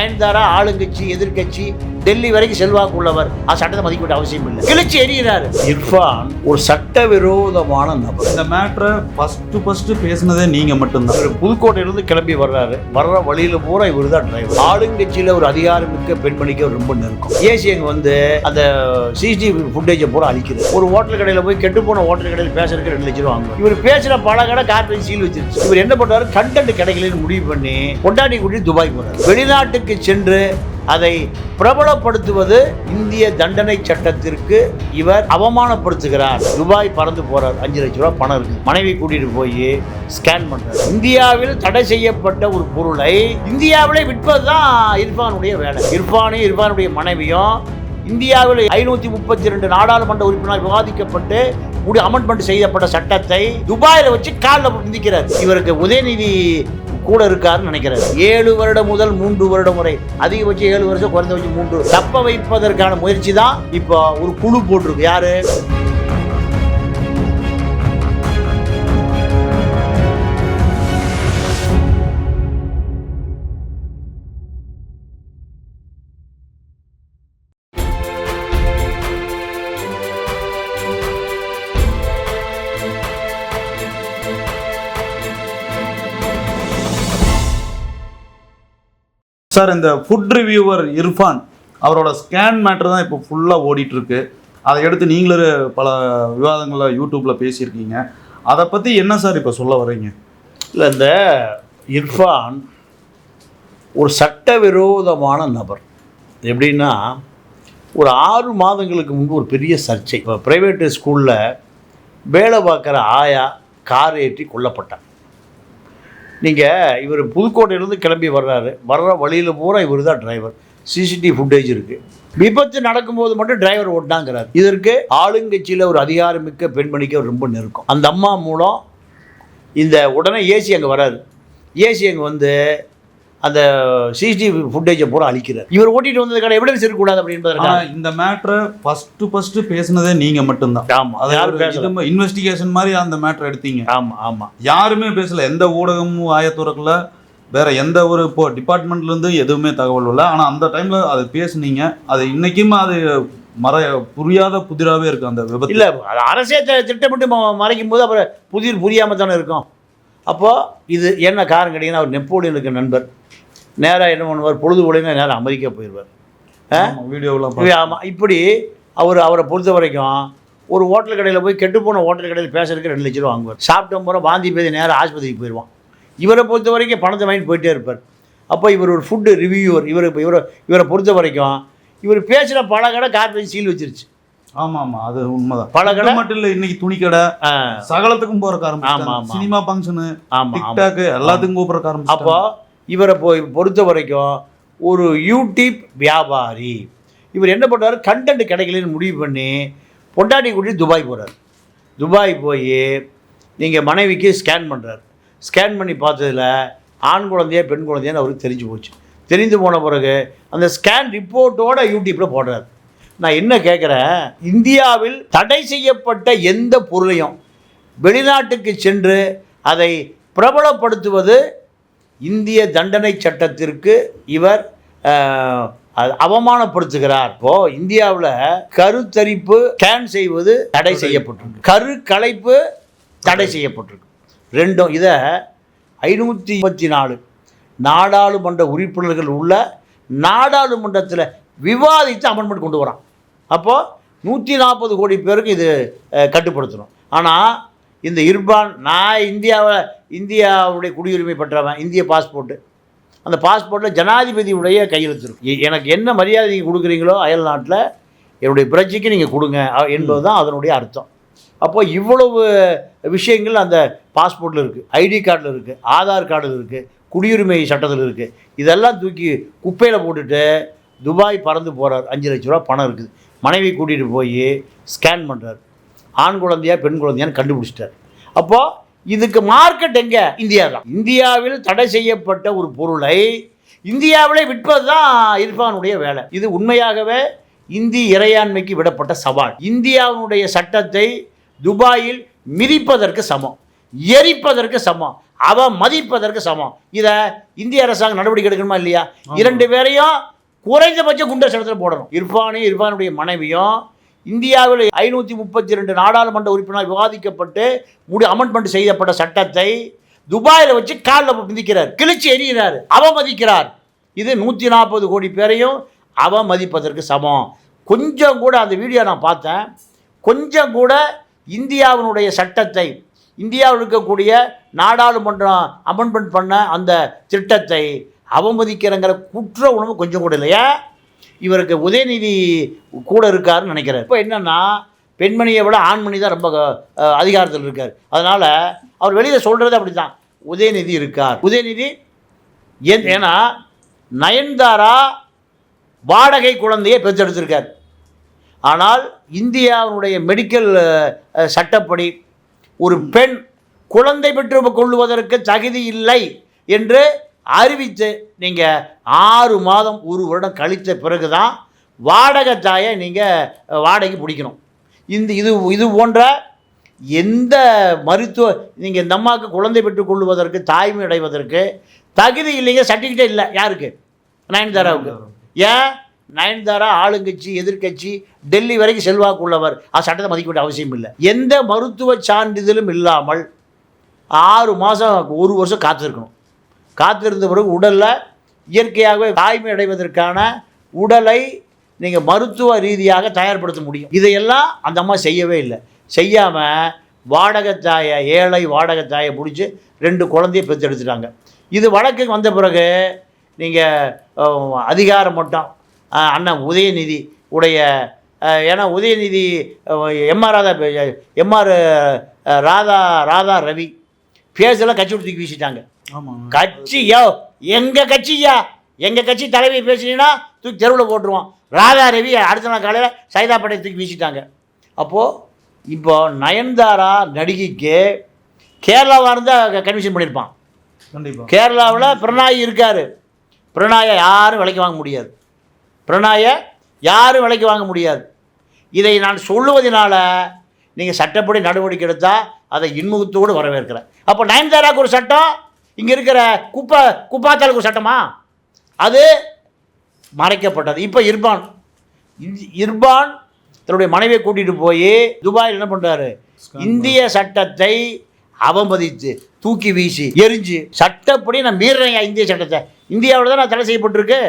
நயன்தாரா ஆளுங்கட்சி எதிர்கட்சி டெல்லி வரைக்கும் செல்வாக்கு உள்ளவர், சட்டத்தை மதிக்க வேண்டிய அவசியம் இல்லை. கிழிச்சு எறிகிறாரு. இர்ஃபான் ஒரு சட்டவிரோதமான நபர். இந்த மேட்ரை ஃபர்ஸ்ட் பேசினதே நீங்க மட்டும்தான். இவர் புதுக்கோட்டையிலிருந்து கிளம்பி வர்றாரு. வர்ற வழியில பூரா இவர் தான் டிரைவர். ஆளுங்கட்சியில ஒரு அதிகாரமிக்க பெண்மணிக்கு ரொம்ப நெருக்கம். ஏசியங்க வந்து அந்த சிசிடிவி ஃபுட்டேஜை பூரா அழிக்கிறது. ஒரு ஹோட்டல் கடையில் போய் கெட்டு போன ஹோட்டல் கடையில் பேசுறதுக்கு 2 லட்சம் ரூபா வாங்குவாங்க. இவர் பேசுற பல கடை கார்பரேட் சீல் வச்சிருச்சு. இவர் என்ன பண்றாரு, கண்டென்ட் கிடைக்கலன்னு முடிவு பண்ணி கொண்டாடி கூட்டி துபாய் போறாரு. வெளிநாட்டுக்கு சென்று அதை பிரபலப்படுத்துவது இந்திய தண்டனை சட்டத்திற்கு இவர் அவமானப்படுத்துகிறார். துபாய் பறந்து போறார். 5 லட்சம் ரூபாய் பணம் இருக்கு. மனைவி கூட்டிட்டு போய் ஸ்கேன் பண்றார். இந்தியாவில் தடை செய்யப்பட்ட ஒரு பொருளை இந்தியாவிலே விற்பதுதான் இர்ஃபானுடைய வேலை. இர்ஃபானுடைய மனைவியும் இந்தியாவில் 532 நாடாளுமன்ற உறுப்பினர் விவாதிக்கப்பட்டு அமெண்ட்மெண்ட் செய்யப்பட்ட சட்டத்தை துபாயில வச்சு காலில் மிதிக்கிறார். இவருக்கு உதயநிதி கூட இருக்காருன்னு நினைக்கிறார். 7 வருடம் முதல் 3 வருடம் வரை, அதிகபட்சம் 7 வருஷம், குறைந்தபட்சம் 3, தப்ப வைப்பதற்கான முயற்சி தான் இப்போ ஒரு குழு போட்டிருக்கு. யாரு? சார், இந்த ஃபுட் ரிவ்யூவர் இர்ஃபான் அவரோட ஸ்கேன் மேட்டர் தான் இப்போ ஃபுல்லாக ஓடிட்டு இருக்கு. அதை எடுத்து நீங்களே பல விவாதங்களில் யூடியூப்பில் பேசியிருக்கீங்க. அதை பற்றி என்ன சார் இப்போ சொல்ல வர்றீங்க? இல்லை, இந்த இர்ஃபான் ஒரு சட்டவிரோதமான நபர். எப்படின்னா, ஒரு 6 மாதங்களுக்கு முன்பு ஒரு பெரிய சர்ச்சை. இப்போ ப்ரைவேட் ஸ்கூலில் வேலை பார்க்குற ஆயா கார் ஏற்றி கொல்லப்பட்டார். நீங்கள் இவர் புதுக்கோட்டையிலேருந்து கிளம்பி வர்றாரு. வர்ற வழியில் பூரா இவர் தான் டிரைவர். சிசிடிவி ஃபுட்டேஜ் இருக்குது. விபத்து நடக்கும்போது மட்டும் டிரைவர் ஓட்டினாங்கிறார். இதற்கு ஆளுங்கட்சியில் ஒரு அதிகாரமிக்க பெண்மணிக்கு அவர் ரொம்ப நெருக்கம். அந்த அம்மா மூலம் இந்த உடனே ஏசி அங்கே வராரு. ஏசி அங்கே வந்து அந்த சிசிடிவி ஃபுட்டேஜை பூரா அழிக்கிறார். இவர் ஓட்டிட்டு வந்ததுக்கான எவிடன்ஸ் இருக்கக்கூடாது அப்படின்றதுக்காக இந்த மேட்ரை ஃபர்ஸ்ட் பேசினதே நீங்க மட்டும்தான். ஆமாம், அதை யாரும் பேசல. இன்வெஸ்டிகேஷன் மாதிரி அந்த மேட்ரை எடுத்தீங்க. ஆமாம், யாருமே பேசல. எந்த ஊடகமும் ஆயத்துறக்கல, வேற எந்த ஒரு இப்போ டிபார்ட்மெண்ட்லேருந்து எதுவுமே தகவல் இல்லை. ஆனால் அந்த டைம்ல அதை பேசுனீங்க. அது இன்னைக்குமே அது புரியாத புதிராகவே இருக்கு அந்த விபத்து. இல்லை, அரசே திட்டமிட்டு மறைக்கும் போது அப்புறம் புரியாமல் தானே இருக்கும். அப்போது இது என்ன காரணம் கேட்டிங்கன்னா, அவர் நெப்போலியனுக்கு நண்பர். நேராக என்ன பண்ணுவார், பொழுது போலிங்க நேராக அமெரிக்கா போயிடுவார். வீடியோலாம். ஆமாம், இப்படி அவரை பொறுத்த வரைக்கும் ஒரு ஹோட்டல் கடையில் போய் கெட்டு போன ஹோட்டல் கடையில் பேசுறதுக்கு 2 லட்சம் ரூபா வாங்குவார். சாப்பிட்ட போகிற வாந்தி பேதி நேராக ஆஸ்பத்திரிக்கு போயிடுவான். இவரை பொறுத்த வரைக்கும் பணத்தை வாங்கிட்டு போயிட்டே இருப்பார். அப்போ இவர் ஒரு ஃபுட்டு ரிவ்யூவர். இவரை பொறுத்த வரைக்கும் இவர் பேசுகிற பல கடை கார்பரேட் சீல் வச்சிருச்சு. ஆமாம், அது உண்மைதான். பல கடை மட்டும் இல்லை, இன்னைக்கு துணி கடை சகலத்துக்கும் போகிற காரணம், சினிமா ஃபங்க்ஷனு, டிக்டாக் எல்லாத்துக்கும் கூப்பிட்ற காரணம். அப்போ இவரை பொறுத்த வரைக்கும் ஒரு யூடியூப் வியாபாரி. இவர் என்ன பண்ணுறாரு, கண்டென்ட் கிடைக்கலன்னு முடிவு பண்ணி பொண்டாட்டி கூட்டி துபாய் போகிறார். துபாய் போய் நீங்கள் மனைவிக்கு ஸ்கேன் பண்ணுறாரு. ஸ்கேன் பண்ணி பார்த்ததில் ஆண் குழந்தையா பெண் குழந்தையான்னு அவருக்கு தெரிஞ்சு போச்சு. தெரிந்து போன பிறகு அந்த ஸ்கேன் ரிப்போர்ட்டோட யூடியூப்பில் போடுறாரு. நான் என்ன கேட்குறேன், இந்தியாவில் தடை செய்யப்பட்ட எந்த பொருளையும் வெளிநாட்டுக்கு சென்று அதை பிரபலப்படுத்துவது இந்திய தண்டனை சட்டத்திற்கு இவர் அவமானப்படுத்துகிறார். இப்போ இந்தியாவில் கருத்தரிப்பு ஸ்கேன் செய்வது தடை செய்யப்பட்டிருக்கு, கரு கலைப்பு தடை செய்யப்பட்டிருக்கு. ரெண்டும். இதை 534 நாடாளுமன்ற உறுப்பினர்கள் உள்ள நாடாளுமன்றத்தில் விவாதித்து அமெண்ட்மெண்ட் கொண்டு வரான். அப்போது 140 கோடி பேருக்கு இது கட்டுப்படுத்தணும். ஆனால் இந்த இர்ஃபான், நான் இந்தியாவுடைய குடியுரிமை பெற்றவன், இந்திய பாஸ்போர்ட்டு, அந்த பாஸ்போர்ட்டில் ஜனாதிபதியுடைய கையெழுத்து இருக்கும். எனக்கு என்ன மரியாதை நீங்கள் கொடுக்குறீங்களோ அயல் நாட்டில் என்னுடைய பிரஜைக்கு நீங்கள் கொடுங்க என்பது தான் அதனுடைய அர்த்தம். அப்போது இவ்வளவு விஷயங்கள் அந்த பாஸ்போர்ட்டில் இருக்குது, ஐடி கார்டில் இருக்குது, ஆதார் கார்டில் இருக்குது, குடியுரிமை சட்டத்தில் இருக்குது. இதெல்லாம் தூக்கி குப்பையில் போட்டுட்டு துபாய் பறந்து போகிறார். 5 லட்ச ரூபா பணம் இருக்குது. மனைவி கூட்டிகிட்டு போய் ஸ்கேன் பண்ணுறார். ஆண் குழந்தையா பெண் குழந்தையான்னு கண்டுபிடிச்சிட்டார். அப்போது இதுக்கு மார்க்கெட் எங்கே? இந்தியா தான். இந்தியாவில் தடை செய்யப்பட்ட ஒரு பொருளை இந்தியாவிலே விற்பது தான் இர்ஃபானுடைய வேலை. இது உண்மையாகவே இந்திய இறையாண்மைக்கு விடப்பட்ட சவால். இந்தியாவுடைய சட்டத்தை துபாயில் மிதிப்பதற்கு சமம், எரிப்பதற்கு சமம். அவன் மதிப்பதற்கு சமம். இதை இந்திய அரசாங்கம் நடவடிக்கை எடுக்கணுமா இல்லையா? 2 பேரையும் குறைந்தபட்சம் குண்டர் சட்டத்தில் போடணும். இர்ஃபானுடைய மனைவியும் இந்தியாவில் 532 நாடாளுமன்ற உறுப்பினர் விவாதிக்கப்பட்டு அமெண்ட்மெண்ட் செய்யப்பட்ட சட்டத்தை துபாயில் வச்சு காலில் மிதிக்கிறார், கிழிச்சு எறிகிறார், அவமதிக்கிறார். இது 140 கோடி பேரையும் அவமதிப்பதற்கு சமம். கொஞ்சம் கூட அந்த வீடியோ நான் பார்த்தேன், கொஞ்சம் கூட இந்தியாவினுடைய சட்டத்தை, இந்தியாவில் இருக்கக்கூடிய நாடாளுமன்றம் அமெண்ட்மெண்ட் பண்ண அந்த திட்டத்தை அவமதிக்கிறங்கிற குற்ற உணர்வு கொஞ்சம் கூட இல்லையா? இவருக்கு உதயநிதி கூட இருக்காருன்னு நினைக்கிறார். இப்போ என்னென்னா, பெண்மணியை விட ஆண்மணி தான் ரொம்ப அதிகாரத்தில் இருக்கார். அதனால் அவர் வெளியில் சொல்கிறது அப்படி தான், உதயநிதி இருக்கார். உதயநிதி ஏன்னா நயன்தாரா வாடகை குழந்தையை பெற்றெடுத்திருக்கார். ஆனால் இந்தியாவுடைய மெடிக்கல் சட்டப்படி ஒரு பெண் குழந்தை பெற்று கொள்வதற்கு தகுதி இல்லை என்று அறிவித்து நீங்கள் 6 மாதம் 1 வருடம் கழித்த பிறகு தான் வாடகை தாயை நீங்கள் வாடகைக்கு பிடிக்கணும். இது போன்ற எந்த மருத்துவ நீங்கள் இந்த அம்மாவுக்கு குழந்தை பெற்றுக் கொள்வதற்கு, தாய்மை அடைவதற்கு தகுதி இல்லைங்க, சர்டிஃபிகேட் இல்லை. யாருக்கு? நயன்தாராவுக்கு. ஏன்? நயன்தாரா ஆளுங்கட்சி, எதிர்கட்சி, டெல்லி வரைக்கும் செல்வாக்கு உள்ளவர். அது சட்டத்தை மதிக்க வேண்டிய அவசியம் இல்லை. எந்த மருத்துவ சான்றிதழும் இல்லாமல் 6 மாதம் 1 வருஷம் காத்திருக்கணும். காத்திருந்த பிறகு உடலில் இயற்கையாகவே தாய்மை அடைவதற்கான உடலை நீங்கள் மருத்துவ ரீதியாக தயார்படுத்த முடியும். இதையெல்லாம் அந்த அம்மா செய்யவே இல்லை. செய்யாமல் வாடகைத்தாயை, ஏழை வாடகைத்தாயை பிடிச்சி 2 குழந்தையை பெற்றெடுத்துட்டாங்க. இது வழக்குக்கு வந்த பிறகு நீங்கள் அதிகாரம் மட்டும் அண்ணன் உதயநிதி உடைய, ஏன்னா உதயநிதி எம்ஆர் ராதா ரவி பேசலாம், கட்சி விட்டு தூக்கி வீசிட்டாங்க. கட்சியோ எங்கள் கட்சி தலைவி பேசினீங்கன்னா தூக்கி தெருவில் போட்டுருவோம். ராதா ரவி அடுத்த நாள் காலையில் சைதாப்பேட்டை தூக்கி வீசிட்டாங்க. அப்போது இப்போ நயன்தாரா நடிகைக்கு கேரளாவாக இருந்தால் கன்விஷன் பண்ணியிருப்பான். கண்டிப்பாக கேரளாவில் பிரணாய் இருக்கார். பிரணாயை யாரும் விலைக்கு வாங்க முடியாது. இதை நான் சொல்லுவதனால நீங்கள் சட்டப்படி நடவடிக்கை எடுத்தால் அதை இன்முகத்தோடு வரவேற்கிறேன். அப்போ நயன்தாராவுக்கு ஒரு சட்டம், இங்கே இருக்கிற குப்பாத்தாலுக்கு ஒரு சட்டமா? அது மறைக்கப்பட்டது. இப்போ இர்பான் தன்னுடைய மனைவியை கூட்டிகிட்டு போய் துபாயில் என்ன பண்ணுறாரு? இந்திய சட்டத்தை அவமதித்து தூக்கி வீசி எரிஞ்சு, சட்டப்படி நான் மீறேன் இந்திய சட்டத்தை. இந்தியாவில் தான் நான் தடை செய்யப்பட்டிருக்கு.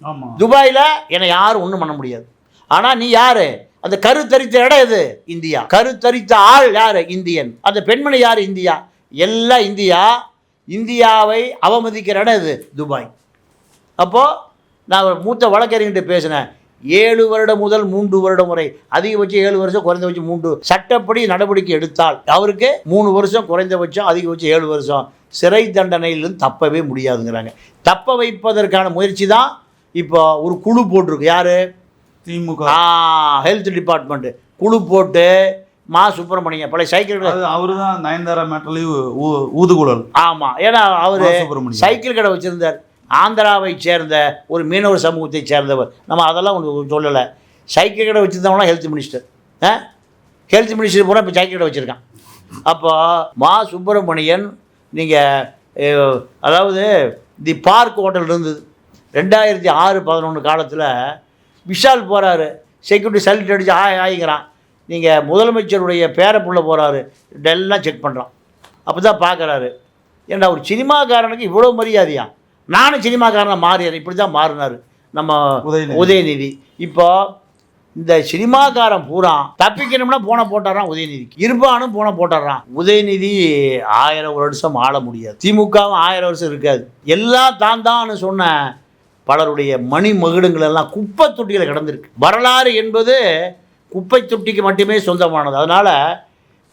ஆமாம், துபாயில் என்னை யாரும் ஒன்றும் பண்ண முடியாது. ஆனால் நீ யார்? அந்த கருத்தரித்த இடம் எது? இந்தியா. கருத்தரித்த ஆள் யார்? இந்தியன். அந்த பெண்மணி யார்? இந்தியா. எல்லாம் இந்தியாவை அவமதிக்கிற இடம் எது? துபாய். அப்போது நான் மூத்த வழக்கறிஞர்கிட்ட பேசினேன். 7 வருடம் முதல் 3 வருடம் வரை, அதிகபட்சம் 7 வருஷம், குறைந்தபட்சம் 3, சட்டப்படி நடவடிக்கை எடுத்தால் அவருக்கு 3 வருஷம், குறைந்தபட்சம் அதிகபட்சம் 7 வருஷம் சிறை தண்டனையிலிருந்து தப்பவே முடியாதுங்கிறாங்க. தப்ப வைப்பதற்கான முயற்சி தான் இப்போ ஒரு குழு போட்டிருக்கு. யார்? திமுக ஹெல்த் டிபார்ட்மெண்ட்டு குழு போட்டு மா சுப்பிரமணியம் பழைய சைக்கிள், அவரு தான் நயன்தாரா மேட்டர்லையும் ஊதுகுழல். ஆமாம், ஏன்னா அவர் சைக்கிள் கடை வச்சுருந்தார். ஆந்திராவை சேர்ந்த ஒரு மீனவர் சமூகத்தை சேர்ந்தவர். நம்ம அதெல்லாம் ஒன்று சொல்லலை. சைக்கிள் கடை வச்சுருந்தவங்களாம் ஹெல்த் மினிஸ்டர். ஹெல்த் மினிஸ்டர் பூரா இப்போ சைக்கிள் கடை வச்சுருக்கான். அப்போ மா சுப்பிரமணியன், நீங்கள் அதாவது தி பார்க் ஹோட்டல் இருந்தது 2006-11 காலத்தில். விஷால் போகிறாரு, செக்யூரிட்டி சல்யூட் அடித்து ஆகிக்கிறான். நீங்கள் முதலமைச்சருடைய பேரப்புள்ள போகிறாரு, இதெல்லாம் செக் பண்ணுறான். அப்போ தான் பார்க்குறாரு, ஏன்னா ஒரு சினிமாக்காரனுக்கு இவ்வளோ மரியாதையா? நானும் சினிமாக்காரனாக மாறியார். இப்படி தான் மாறினார் நம்ம உதயநிதி. இப்போ இந்த சினிமாக்காரன் பூரா தப்பிக்கணும்னா போன போட்டாரான் உதயநிதிக்கு. இர்பானும் போன போட்டாரான். உதயநிதி 1000 வருஷம் ஆள முடியாது. திமுகவும் 1000 வருஷம் இருக்காது. எல்லாம் தான் சொன்ன பலருடைய மணி மகுடங்கள் எல்லாம் குப்பை தொட்டியில் கிடந்திருக்கு. வரலாறு என்பது குப்பை தொட்டிக்கு மட்டுமே சொந்தமானது. அதனால்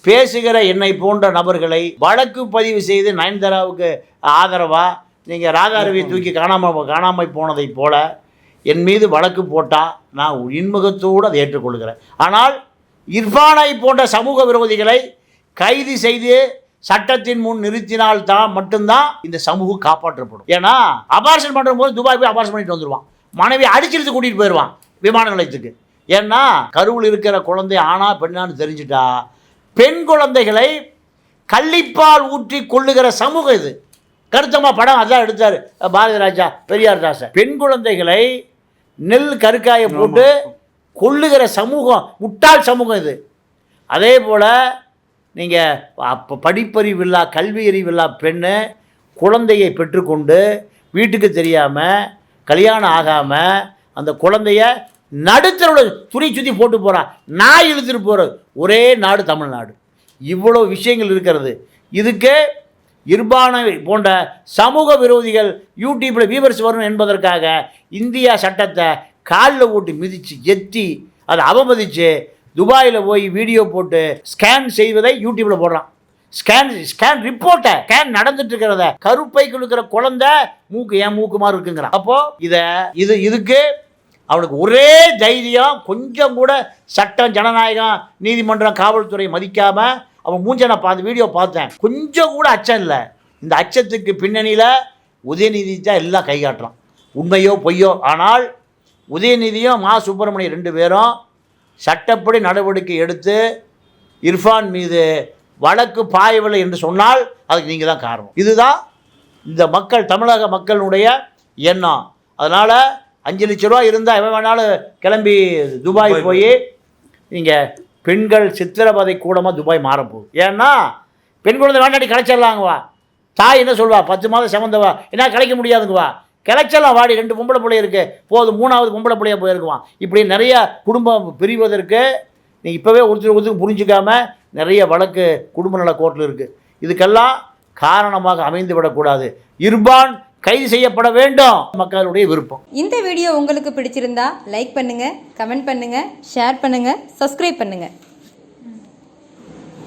பேசுகிற என்னை போன்ற நபர்களை வழக்கு பதிவு செய்து நயன்தாராவுக்கு ஆதரவாக நீங்கள் ராதாரவி தூக்கி காணாமல் போனதை போல என் மீது வழக்கு போட்டால் நான் இன்முகத்தோடு அதை ஏற்றுக்கொள்கிறேன். ஆனால் இர்ஃபானை போன்ற சமூக விரோதிகளை கைது செய்து சட்டத்தின் முன் நிறுத்தினால் தான் மட்டும்தான் இந்த சமூகம் காப்பாற்றப்படும். ஏன்னா அபார்ஷன் பண்ணும்போது துபாய் போய் அபார்ஷன் பண்ணிட்டு வந்துடுவான். மனைவி அடிச்சிருத்து கூட்டிகிட்டு போயிடுவான் விமான நிலையத்துக்கு. ஏன்னா கருவில் இருக்கிற குழந்தை ஆனா பெண்ணான்னு தெரிஞ்சுட்டா பெண் குழந்தைகளை கள்ளிப்பால் ஊற்றி கொள்ளுகிற சமூகம் இது. கருத்தம்மா படம் அதான் எடுத்தார் பாரதி ராஜா பெரியார் தாசன். பெண் குழந்தைகளை நெல் கருக்காயை போட்டு கொள்ளுகிற சமூகம், முட்டாள் சமூகம் இது. அதே போல் நீங்கள் அப்போ படிப்பறிவில்லா கல்வி அறிவில்லா பெண்ணு குழந்தையை பெற்றுக்கொண்டு வீட்டுக்கு தெரியாமல் கல்யாணம் ஆகாமல் அந்த குழந்தைய நடுத்தரோட துணி சுற்றி போட்டு போகிறான், நாய் இழுத்துட்டு போகிறது ஒரே நாடு தமிழ்நாடு. இவ்வளோ விஷயங்கள் இருக்கிறது. இதுக்கு இர்பானை போன்ற சமூக விரோதிகள் யூடியூப்பில் வியூவர்ஸ் வரும் என்பதற்காக இந்தியா சட்டத்தை காலில் போட்டு மிதித்து எத்தி அதை அவமதித்து துபாயில் போய் வீடியோ போட்டு ஸ்கேன் செய்வதை யூடியூப்பில் போடுறான். ஸ்கேன் ரிப்போர்ட்டை ஸ்கேன் நடந்துட்டு இருக்கிறத கருப்பைக்கு இருக்கிற குழந்தை மூக்கு ஏன் மூக்கு மாதிரி இருக்குங்கிறான். அப்போது இதுக்கு அவனுக்கு ஒரே தைரியம், கொஞ்சம் கூட சட்டம் ஜனநாயகம் நீதிமன்றம் காவல்துறை மதிக்காமல் அவன் மூஞ்ச நான் பார்த்து வீடியோ பார்த்தேன், கொஞ்சம் கூட அச்சம் இல்லை. இந்த அச்சத்துக்கு பின்னணியில் உதயநிதி தான் எல்லாம் கை காட்டுறான், உண்மையோ பொய்யோ. ஆனால் உதயநிதியும் மா சுப்பிரமணியம் 2 பேரும் சட்டப்படி நடவடிக்கை எடுத்து இர்ஃபான் மீது வழக்கு பாயவில்லை என்று சொன்னால் அதுக்கு நீங்கள் தான் காரணம். இதுதான் இந்த மக்கள், தமிழக மக்களுடைய எண்ணம். அதனால் 5 லட்ச ரூபா இருந்தால் எவன் வேணாலும் கிளம்பி துபாய் போய் நீங்கள் பெண்கள் சித்திரவதை கூடமாக துபாய் மாறப்போகுது. ஏன்னா பெண் குழந்தை வேண்டாடி கிளச்சிடலாங்கவா, தாய் என்ன சொல்வா, 10 மாதம் சம்மந்தவா, என்ன கிடைக்க முடியாதுங்கவா, கிளச்சலாம் வாடி, 2 பொம்பளை பிள்ளை இருக்குது, போதும் 3வது பொம்பளை பிள்ளையாக போயிருக்குவான். இப்படி நிறைய குடும்பம் பிரிவதற்கு நீங்கள் இப்போவே ஒருத்தருக்கு புரிஞ்சிக்காம நிறைய வழக்கு குடும்ப நல கோர்ட்டில் இருக்குது. இதுக்கெல்லாம் காரணமாக அமைந்து விடக்கூடாது. இர்பான் கைது செய்யப்பட வேண்டும், மக்களுடைய விருப்பம். இந்த வீடியோ உங்களுக்கு பிடிச்சிருந்தா லைக் பண்ணுங்கள், கமெண்ட் பண்ணுங்கள், ஷேர் பண்ணுங்கள், சப்ஸ்கிரைப் பண்ணுங்கள்.